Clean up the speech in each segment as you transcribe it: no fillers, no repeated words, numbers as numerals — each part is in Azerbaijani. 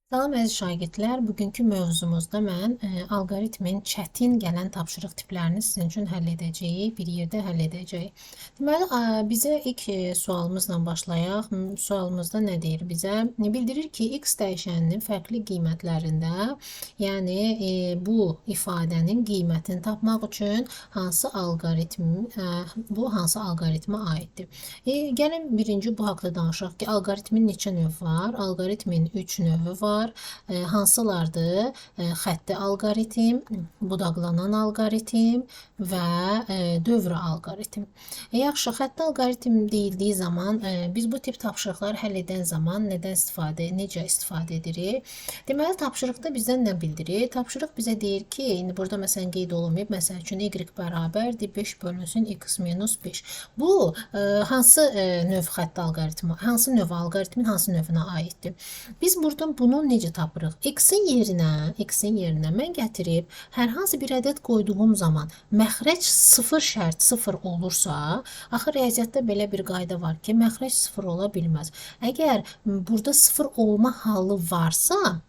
Salam əziz şagirdlər, bugünkü mövzumuzda mən alqoritmin çətin gələn tapşırıq tiplərini sizin üçün həll edəcəyik, bir yerdə həll edəcəyik. Deməli, bizə ilk sualımızla başlayaq. Sualımızda nə deyir bizə? Bildirir ki, x dəyişəninin fərqli qiymətlərində, yəni bu ifadənin qiymətini tapmaq üçün bu hansı alqoritmə aiddir? Gəlin birinci bu haqda danışaq ki, alqoritmin neçə növü var? Alqoritmin 3 növü var. Hansılardır? Xətti alqoritm, budaqlanan alqoritm və dövrə alqoritm. Yaxşı, xətti alqoritm deyildiyi zaman biz bu tip tapşırıqları həll edən zaman necə istifadə edirik? Deməli, tapşırıqda bizdən nə bildirir? Tapşırıq bizə deyir ki, indi burada məsələn qeyd olunmayıb, məsəl üçün y bərabərdir 5 bölünsün x minus 5. Bu hansı növ xətti alqoritmi, hansı növ alqoritmin hansı növünə aiddir? Biz buradan bunu necə tapırıq? X-in yerinə mən gətirib hər hansı bir ədəd qoyduğum zaman məxrəc 0 şərt 0 olursa, axı riyaziyyatda belə bir qayda var ki, məxrəc 0 ola bilməz. Əgər burada 0 olma halı varsa,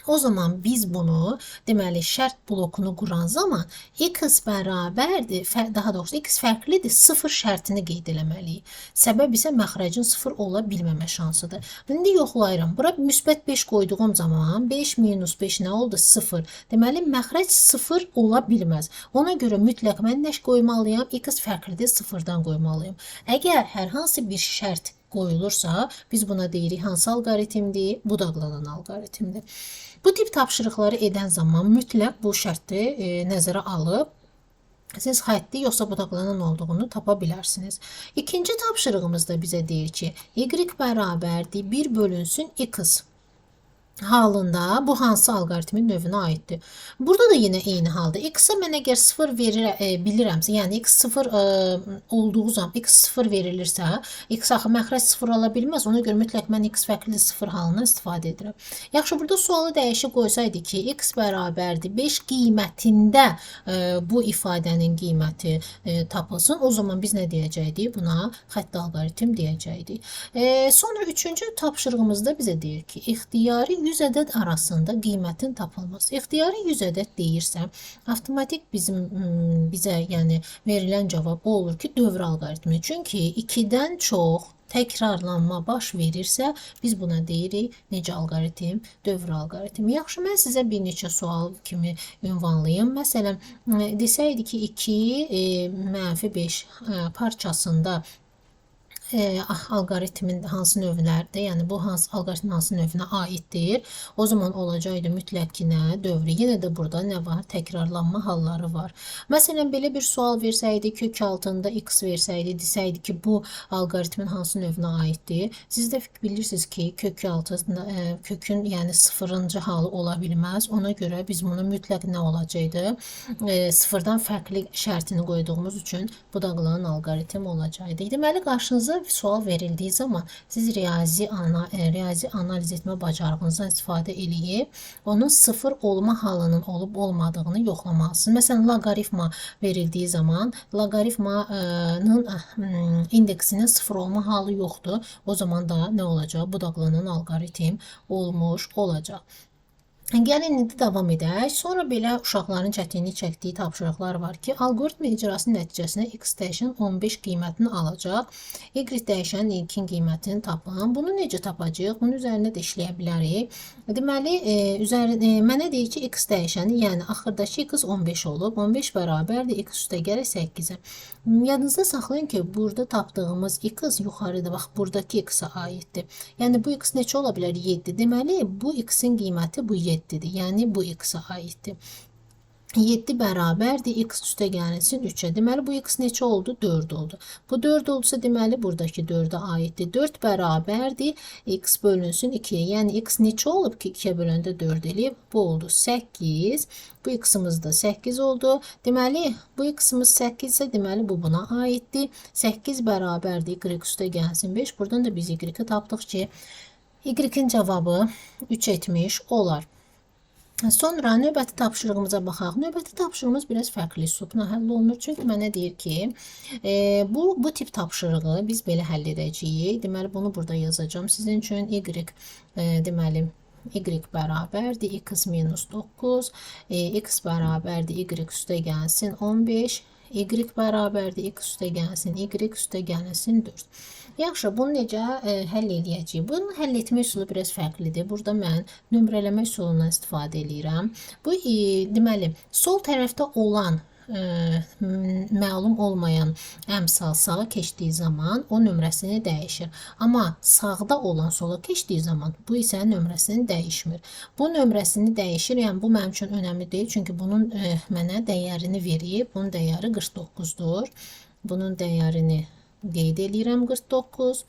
o zaman biz bunu, deməli, şərt blokunu quran zaman x bərabərdir, daha doğrusu x fərqlidir, 0 şərtini qeyd eləməliyik. Səbəb isə məxrəcin 0 ola bilməmə şansıdır. İndi yoxlayıram. Bura müsbət 5 qoyduğum zaman 5 minus 5 nə oldu? 0. Deməli, məxrəc 0 ola bilməz. Ona görə mütləq mən nə qoymalıyam? X fərqlidir, 0-dan qoymalıyım. Əgər hər hansı bir şərt qoyulursa, biz buna deyirik hansı alqoritmdir? Budaqlanan alqoritmdir. Bu tip tapşırıqları edən zaman mütləq bu şərti nəzərə alıb, siz xətti yoxsa budaqlanan olduğunu tapa bilərsiniz. İkinci tapşırığımız da bizə deyir ki, y bərabərdir 1 bölünsün x halında bu hansı alqoritmin növünə aiddir? Burada da yenə eyni halda. X-a mən əgər 0 bilirəmsə, yəni x 0 olduğu zaman, x 0 verilirsə, x axı məxrəc 0 ola bilməz. Ona görə mütləq mən x fərqli 0 halından istifadə edirəm. Yaxşı, burada sualı dəyişik qoysaydı ki, x bərabərdir 5 qiymətində bu ifadənin qiyməti tapılsın. O zaman biz nə deyəcəkdik? Buna xətti alqoritm deyəcəkdik. Sonra üçüncü tapşırığımızda bizə deyir ki, ixtiyari 100 ədəd arasında qiymətin tapılması. İxtiyari 100 ədəd deyirsə, avtomatik bizə yəni verilən cavab o olur ki, dövr alqoritmi. Çünki 2-dən çox təkrarlanma baş verirsə, biz buna deyirik necə alqoritm? Dövr alqoritmi. Yaxşı, mən sizə bir neçə sual kimi ünvanlayım. Məsələn, desəydi ki, 2 - 5 parçasında alqoritmin hansı növlərdir, yəni bu alqoritmin hansı növünə aiddir, o zaman olacaqdı mütləq ki, nə? Dövrü. Yenə də burada nə var? Təkrarlanma halları var. Məsələn, belə bir sual versəydi, kök altında x versəydi, desəydi ki, bu alqoritmin hansı növünə aiddir, siz də bilirsiniz ki, kök altında kökün yəni 0-cı halı ola bilməz. Ona görə biz bunu mütləq nə olacaqdı? 0-dan fərqli şərtini qoyduğumuz üçün budaqlanan alqoritm olacaqdı. Deməli, qarşınıza sual verildiyi zaman siz riyazi analiz etmə bacarığınızdan istifadə eləyib, onun 0 olma halının olub olmadığını yoxlamalısınız. Məsələn, loqaritma verildiyi zaman loqaritmanın indeksinin 0 olma halı yoxdur. O zaman da nə olacaq? Budaqlanan alqoritm olmuş olacaq. Gəlin indi davam edək. Sonra belə uşaqların çətinlik çəkdiyi tapşırıqlar var ki, alqoritm icrası nəticəsində x dəyişən 15 qiymətini alacaq. Y dəyişənin ilkin qiymətini tapın. Bunu necə tapacağıq? Bunun üzərində də işləyə bilərik. Deməli, mənə deyir ki, x dəyişəni, yəni axırdakı x 15 olub. 15 bərabərdir x üstə gəlir 8-ə. Yadınızda saxlayın ki, burada tapdığımız x yuxarıda, bax, buradakı x-ə aiddir. Yəni, bu x neçə ola bilər? 7. Deməli, bu x-in qiyməti bu 7-dir. Yəni, bu x-ə aiddir. 7 bərabərdir, x üstə gəlsin 3-ə. Deməli, bu x neçə oldu? 4 oldu. Bu 4 oldusa, deməli, buradakı 4-ə aiddir. 4 bərabərdir, x bölünsün 2-yə. Yəni, x neçə olub ki, 2-yə böləndə 4 eləyib? Bu oldu 8. Bu x-imiz da 8 oldu. Deməli, bu x-imiz 8 isə, deməli, bu buna aiddir. 8 bərabərdir, y üstə gəlsin 5. Buradan da biz y-i tapdıq ki, y-in cavabı 3 etmiş olar. Sonra növbəti tapşırığımıza baxaq. Növbəti tapşırığımız biraz fərqli üslubla həll olunur. Çünki mənə deyir ki, bu tip tapşırığı biz belə həll edəcəyik. Deməli, bunu burada yazacağım sizin üçün. Y, deməli, y bərabərdir x minus 9, x bərabərdir y üstə gəlsin 15, y bərabərdir x üstə gəlsin y üstə gəlsin 4. Yaxşı, bunu necə həll edəcəyik? Bunun həll etmə üsulu biraz fərqlidir. Burada mən nömrələmə üsulundan istifadə edirəm. Bu, deməli, sol tərəfdə olan məlum olmayan əmsal sağa keçdiyi zaman o nömrəsini dəyişir. Amma sağda olan sola keçdiyi zaman bu isə nömrəsini dəyişmir. Bu nömrəsini dəyişir, yəni bu mənim üçün önəmli deyil. Çünki bunun mənə dəyərini verib. Bunun dəyəri 49-dur. Bunun dəyərini qeyd edirəm 49.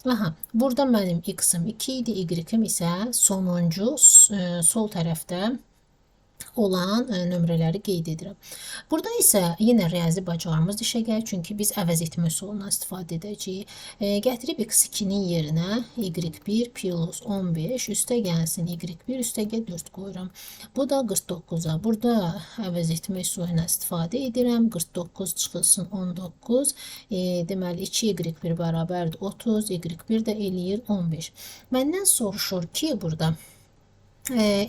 Aha, burada mənim x-im 2 idi, y-im isə sonuncu sol tərəfdə olan nömrələri qeyd edirəm. Burada isə yenə riyazi bacarığımız işə gəlir, çünki biz əvəz etmə üsulundan istifadə edəcəyik. Gətirib x2-nin yerinə y1 plus 15 üstə gəlsin y1 üstə gəl 4 qoyuram. Bu da 49-a. Burada əvəz etmə üsulundan istifadə edirəm. 49 çıxılsın 19. Deməli 2y1 bərabərdir 30, y1 də eləyir 15. Məndən soruşur ki, burada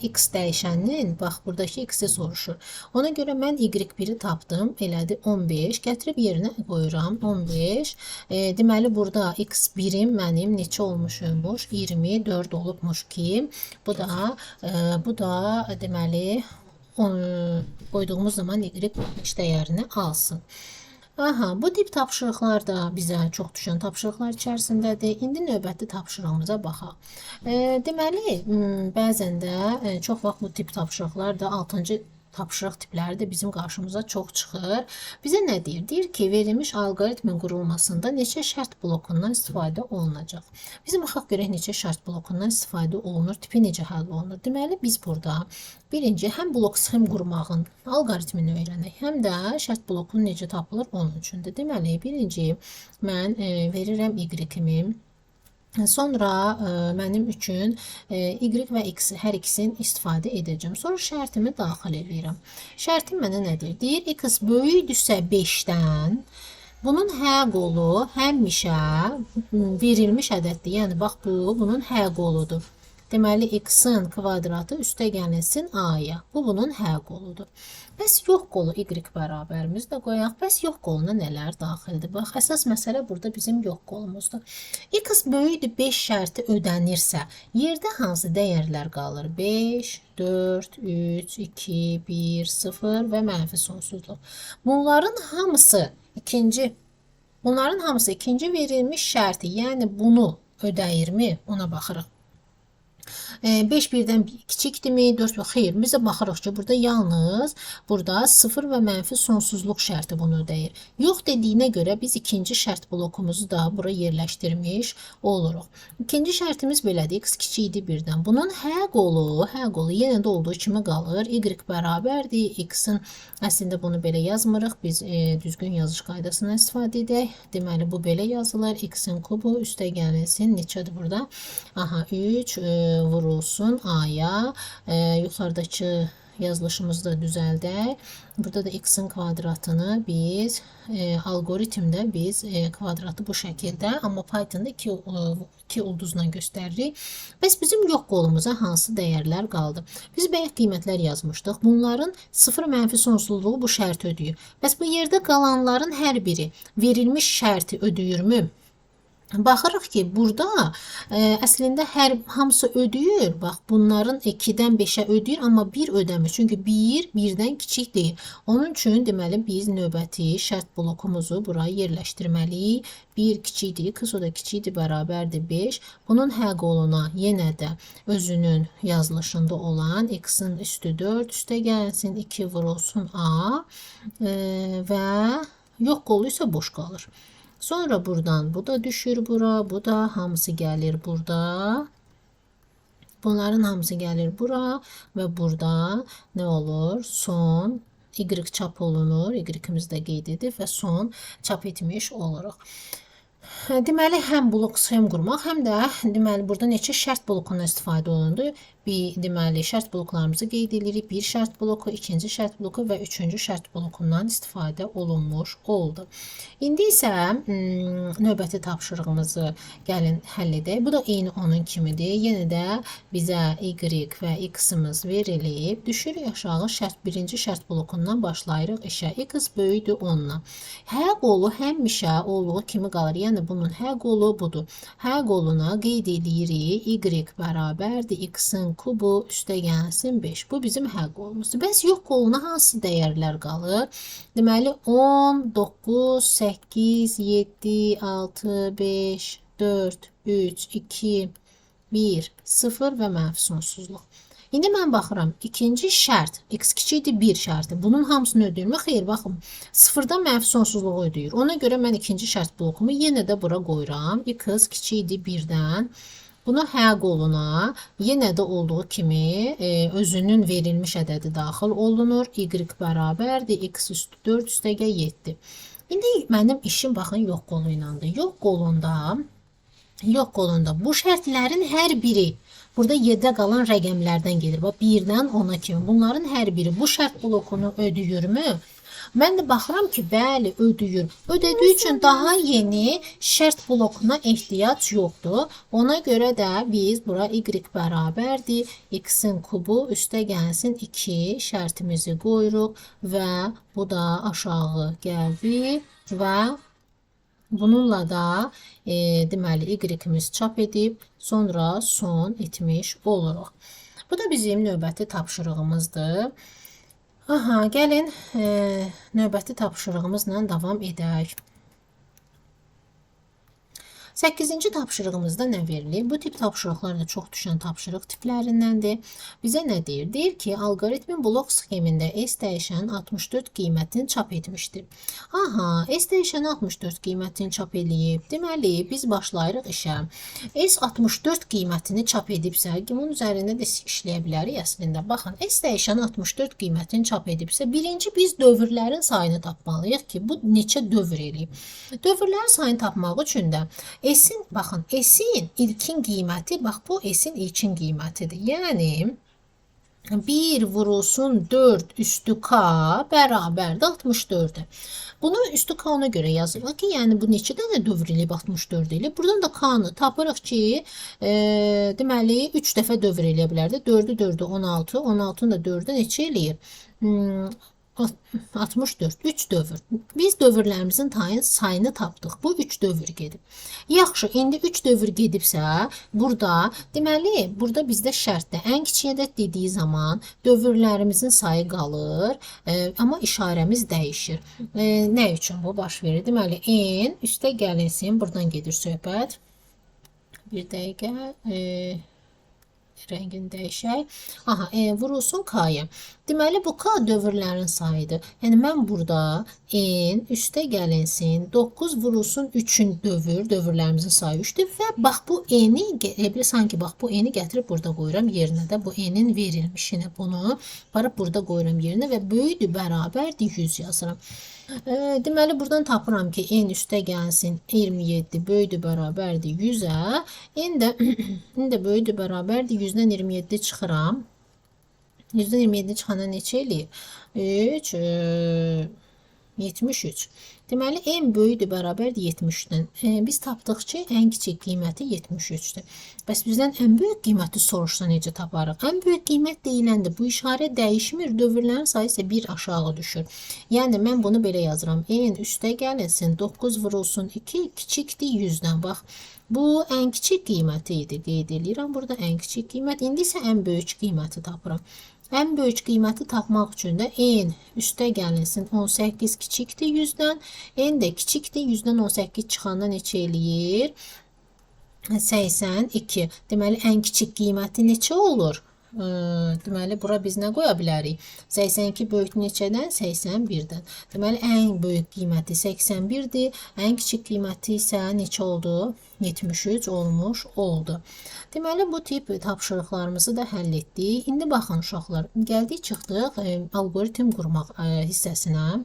x dəyişəninin, bax, buradakı x-i soruşur. Ona görə mən y1-i tapdım, elədi 15. Gətirib yerinə qoyuram 15. Deməli, burada x1-im mənim neçə olmuşmuş? 24 olubmuş ki, bu da deməli, qoyduğumuz zaman y dəyərini alsın. Aha, bu tip tapşırıqlar da bizə çox düşən tapşırıqlar içərisindədir. İndi növbəti tapşırığımıza baxaq. Deməli, bəzən də çox vaxt bu tip tapşırıqlar da 6-cı tapşırıq tipləri də bizim qarşımıza çox çıxır. Bizə nə deyir? Deyir ki, verilmiş alqoritmin qurulmasında neçə şərt blokundan istifadə olunacaq. Bizim baxaq görək neçə şərt blokundan istifadə olunur, tipi necə həll olunur. Deməli, biz burada birinci həm blok sxem qurmağın alqoritmini öyrənək, həm də şərt blokun necə tapılır onun üçün də. Deməli, birinci mən verirəm y-kimi. Sonra mənim üçün y və x hər ikisini istifadə edəcəm. Sonra şərtimi daxil edirəm. Şərtim mənə nə deyir? Deyir, x böyükdürsə 5-dən, bunun hə qolu həmişə verilmiş ədəddir. Yəni, bax, bunun hə qoludur. Deməli, x-in kvadratı üstə gəlsin a-ya. Bu, bunun hə qoludur. Bəs yox qolu y bərabərimiz də qoyaq. Bəs yox qoluna nələr daxildir? Bax, əsas məsələ burada bizim yox qolumuzdur. X böyükdür 5 şərti ödənirsə, yerdə hansı dəyərlər qalır? 5, 4, 3, 2, 1, 0 və mənfi sonsuzluq. Bunların hamısı ikinci verilmiş şərti, yəni bunu ödəyirmi? Ona baxırıq. 5 birdən kiçikdirmi? 4 və xeyr. Bizə baxırıq ki, burada yalnız burada 0 və mənfi sonsuzluq şərti bunu ödəyir. Yox dediyinə görə biz ikinci şərt blokumuzu da bura yerləşdirmiş oluruq. İkinci şərtimiz belədir. X kiçikdir birdən. Bunun hə qolu yenə də olduğu kimi qalır. Y bərabərdir. X-in əslində bunu belə yazmırıq. Biz düzgün yazış qaydasından istifadə edək. Deməli, bu belə yazılır. X-in kubu üstə gəlsin. Neçədir burada? Aha, 3 vurulsun a-ya. Yuxarıdakı yazılışımızı da düzəldək. Burada da x-in kvadratını biz alqoritmdə biz kvadratı bu şəkildə, amma Pythonda iki ulduzla göstəririk. Bəs bizim yox qolumuza hansı dəyərlər qaldı? Biz bayaq qiymətlər yazmışdıq. Bunların 0 mənfi sonsuzluğu bu şərt ödəyir. Bəs bu yerdə qalanların hər biri verilmiş şərti ödəyirmi? Baxırıq ki, burada əslində hamısı ödəyir. Bax, bunların 2-dən 5-ə ödəyir, amma 1 ödəmir. Çünki 1 1-dən kiçik deyil. Onun üçün deməli biz növbəti şərt blokumuzu buraya yerləşdirməliyik. 1 kiçikdir, x o da kiçikdir, bərabərdir 5. Bunun hə qoluna yenə də özünün yazılışında olan x-in üstü 4 üstə gəlsin, 2 vurulsun a və yox qolu isə boş qalır. Sonra buradan bu da düşür bura, bu da hamısı gəlir burada. Bunların hamısı gəlir bura və burada nə olur? Son y çap olunur, y-imiz də qeyd edib və son çap etmiş oluruq. Deməli, həm blok sxem qurmaq, həm də deməli burada neçə şərt blokundan istifadə olundu. Deməli, şərt bloklarımızı qeyd edirik. Bir şərt bloku, ikinci şərt bloku və üçüncü şərt blokundan istifadə olunmuş oldu. İndi isə növbəti tapşırığımızı gəlin həll edək. Bu da eyni onun kimidir. Yenə də bizə y və x-imiz verilib. Düşürük aşağı birinci şərt blokundan başlayırıq işə. X böyükdür 10-dan. Hə qolu həmişə olduğu kimi qalır. Yəni bunun hə qolu budur. Hə qoluna qeyd edirik. Y bərabərdir x-in kubu üstə gəlsin 5. Bu bizim hə qolumuzdur. Bəs yox qoluna hansı dəyərlər qalır? Deməli 10, 9, 8, 7, 6, 5, 4, 3, 2, 1, 0 və mənfi sonsuzluq. İndi mən baxıram, ikinci şərt, x kiçikdir 1 şərti. Bunun hamısını ödəyirmi? Xeyr, baxın, 0-dan mənfi sonsuzluğu ödəyir. Ona görə mən ikinci şərt blokumu yenə də bura qoyuram. X kiçikdir 1-dən. Bunu hə qoluna yenə də olduğu kimi özünün verilmiş ədədi daxil olunur. Y bərabərdir, x üstü 4 üstəgə 7. İndi mənim işim baxın yox qolu ilədir. Yox qolunda bu şərtlərin hər biri burada 7-də qalan rəqəmlərdən gelir. 1-dən 10-a kimi. Bunların hər biri bu şərt blokunu ödəyirmi? Mən də baxıram ki, bəli, ödəyir. Ödədiyi üçün daha yeni şərt blokuna ehtiyac yoxdur. Ona görə də biz bura y bərabərdir. X-in kubu üstə gəlsin 2 şərtimizi qoyuruq və bu da aşağı gəldi və bununla da deməli y-imiz çap edib sonra son etmiş oluruq. Bu da bizim növbəti tapşırığımızdır. Aha, gəlin növbəti tapşırığımızla davam edək. 8-ci tapşırığımızda nə verilir? Bu tip tapşırıqlar da çox düşən tapşırıq tiplərindəndir. Bizə nə deyir? Deyir ki, alqoritmin blok sxemində S dəyişənin 64 qiymətini çap etmişdir. Aha, S dəyişənin 64 qiymətini çap edib. Deməli, biz başlayırıq işə. S 64 qiymətini çap edibsə, bunun üzərində də işləyə bilərik əslində. Baxın, S dəyişənin 64 qiymətini çap edibsə, birinci biz dövrlərin sayını tapmalıyıq ki, bu neçə dövr eləyib. Dövrlərin sayını tapmaq üçün də S-in, baxın, S-in ilkin qiyməti, bax bu S-in ilkin qiymətidir. Yəni, 1 vurulsun 4 üstü K bərabərdir 64-ə. Bunu üstü K ona görə yazırıq ki, yəni bu neçə dənə dövr eləyib 64 eləyib. Buradan da K-nı tapırıq ki, deməli 3 dəfə dövr eləyə bilərdi. 4-ü 4-ü 16, 16-nı da 4-ü neçə eləyir? 64, 3 dövr. Biz dövrlərimizin sayını tapdıq. Bu 3 dövr gedib. Yaxşı, indi 3 dövr gedibsə, burada, deməli, burada bizdə şərtdə ən kiçik ədəd dediyi zaman dövrlərimizin sayı qalır, amma işarəmiz dəyişir. Nə üçün bu baş verir? Deməli, n üstə gəlinsin, buradan gedir söhbət. Bir dəqiqə, rəngini dəyişək. Aha, vurulsun K-ya. Deməli, bu K dövrlərin sayıdır. Yəni, mən burada n üstə gəlinsin, 9 vurulsun 3-ün dövrlərimizin sayı 3-dür və bax bu n-i, sanki bax bu n-i gətirib burada qoyuram yerinə də, bu n-in verilmişini bunu barıb burada qoyuram yerinə və böyükdür, bərabərdir 100 yazıram. Deməli, buradan tapıram ki, n üstə gəlsin 27 böyükdür, bərabərdir 100-ə. n də böyükdür, bərabərdir 100-dən 27 çıxıram. 100-dən 27 çıxanda neçə eləyir? 73. Deməli, n böyükdür, bərabərdir 73-dən. Biz tapdıq ki, ən kiçik qiyməti 73-dür. Bəs bizdən ən böyük qiyməti soruşsa necə taparıq? Ən böyük qiymət deyiləndə bu işarə dəyişmir, dövrlərin sayı isə bir aşağı düşür. Yəni, mən bunu belə yazıram. n üstə gəlinsin, 9 vurulsun 2, kiçikdir 100-dən. Bax, bu ən kiçik qiyməti idi, qeyd edirəm. Burada ən kiçik qiymət, indi isə ən böyük qiyməti tapıram. Ən böyük qiyməti tapmaq üçün də n üstə gəlinsin 18 kiçikdir 100-dən, n də kiçikdir 100-dən 18 çıxanda neçə eləyir? 82. Deməli, ən kiçik qiyməti neçə olur? Deməli, bura biz nə qoya bilərik? 82 böyük neçədən? 81-dən. Deməli, ən böyük qiyməti 81-dir. Ən kiçik qiyməti isə neçə oldu? 73 olmuş oldu. Deməli, bu tip tapşırıqlarımızı da həll etdik. İndi baxın uşaqlar, gəldik çıxdıq alqoritm qurmaq hissəsinə.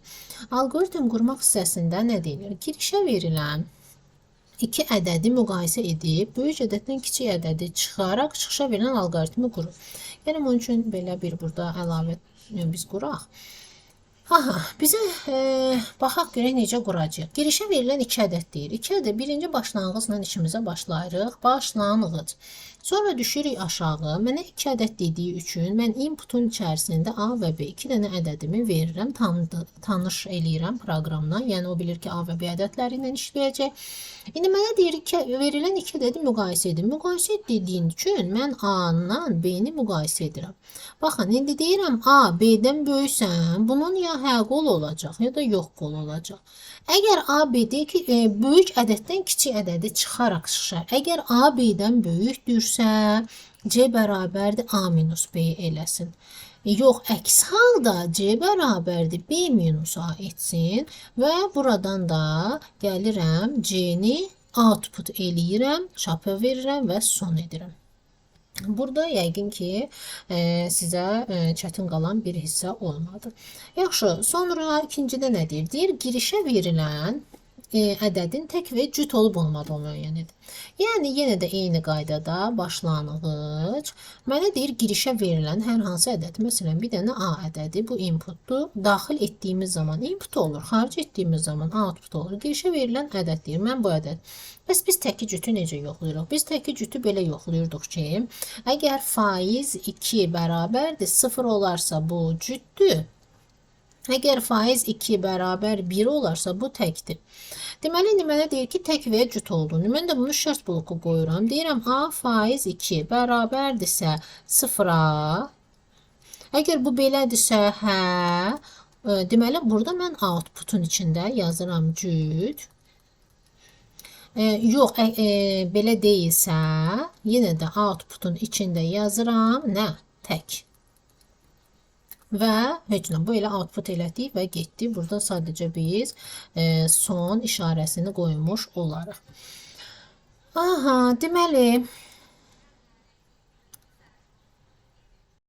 Alqoritm qurmaq hissəsində nə deyilir? Girişə verilən iki ədədi müqayisə edib, böyük ədəddən kiçik ədədi çıxaraq çıxışa verilən alqoritmi qurur. Yəni bunun üçün belə bir burada əlavə biz quraq. Aha, bizə baxaq görək necə quracağıq. Girişə verilən 2 ədəd deyir. 2 ədəd birinci başlanğıcla işimizə başlayırıq. Başlanğıc. Sonra düşürük aşağı. Mənə 2 ədəd dediyi üçün mən inputun içərisində A və B 2 dənə ədədimi verirəm, tanış eləyirəm proqramdan. Yəni o bilir ki, A və B ədədləri ilə işləyəcək. İndi mənə deyir ki, verilən 2 ədədi müqayisə edin. Müqayisə dediyin üçün mən A-la B-ni müqayisə edirəm. Baxın, indi deyirəm A B-dən böyüksən, bunun ya hə qol olacaq, ya da yox qol olacaq. Əgər A B-də ki, böyük ədəddən kiçik ədədi çıxaraq çıxar. Əgər A B-dən böyükdürsə, C bərabərdir A minus B eləsin. Yox, əks halda C bərabərdir B minus A etsin və buradan da gəlirəm C-ni output eləyirəm, çapa verirəm və son edirəm. Burada yəqin ki, sizə çətin qalan bir hissə olmadı. Yaxşı, sonra ikincidə nə deyir? Deyir, girişə verilən ədədin tək və cüt olub olmadığı müəyyən edin. Yəni, yenə də eyni qaydada başlanğıc. Mənə deyir, girişə verilən hər hansı ədəd, məsələn, bir dənə A ədədi, bu inputdur. Daxil etdiyimiz zaman input olur, xaric etdiyimiz zaman output olur. Girişə verilən ədəd deyir, mən bu ədəd. Bəs biz təki cütü necə yoxlayırıq? Biz təki cütü belə yoxlayırdıq ki, əgər faiz 2 bərabərdir, 0 olarsa bu cütdür. Əgər faiz 2 bərabər 1 olarsa bu təkdir. Deməli, indi mənə deyir ki, tək və cüt olduğunu. Mən də bunu şərt bloku qoyuram. Deyirəm, A faiz 2 bərabərdirsə 0-a. Əgər bu belədirsə, hə. Deməli, burada mən outputun içində yazıram cüt. Yox, belə deyilsə, yenə də outputun içində yazıram, nə? Tək. Və heç nə, bu elə output elədik və getdi. Burada sadəcə biz son işarəsini qoymuş olarıq. Aha, deməli,